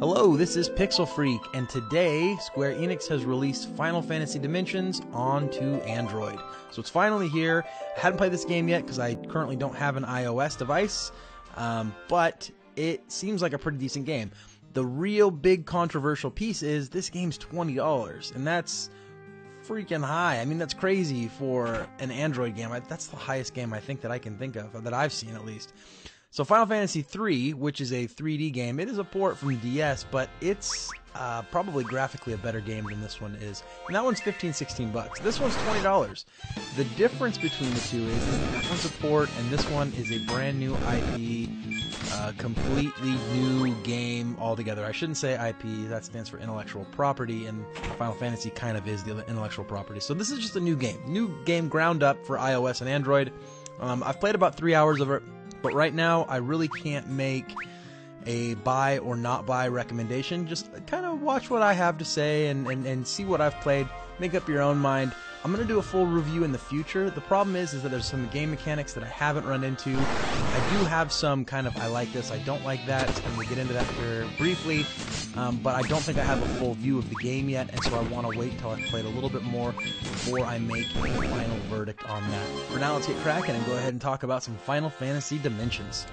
Hello, this is Pixel Freak, and today Square Enix has released Final Fantasy Dimensions onto Android. So it's finally here. I hadn't played this game yet because I currently don't have an iOS device, but it seems like a pretty decent game. The real big controversial piece is this game's $20, and that's freaking high. I mean, that's crazy for an Android game. That's the highest game I think that I can think of, that I've seen at least. So Final Fantasy III, which is a 3D game, it is a port from DS, but it's probably graphically a better game than this one is. And that one's $15-16. This one's $20. The difference between the two is that one's a port and this one is a brand new IP, completely new game altogether. I shouldn't say IP, that stands for intellectual property, and Final Fantasy kind of is the intellectual property. So this is just a new game ground up for iOS and Android. I've played about 3 hours of it. But right now, I really can't make a buy or not buy recommendation. Just kind of watch what I have to say and see what I've played. Make up your own mind. I'm going to do a full review in the future. The problem is that there's some game mechanics that I haven't run into. I do have some kind of I like this, I don't like that, and we'll get into that here briefly. But I don't think I have a full view of the game yet, and so I want to wait until I've played a little bit more before I make a final verdict on that. For now, let's get cracking and go ahead and talk about some Final Fantasy Dimensions.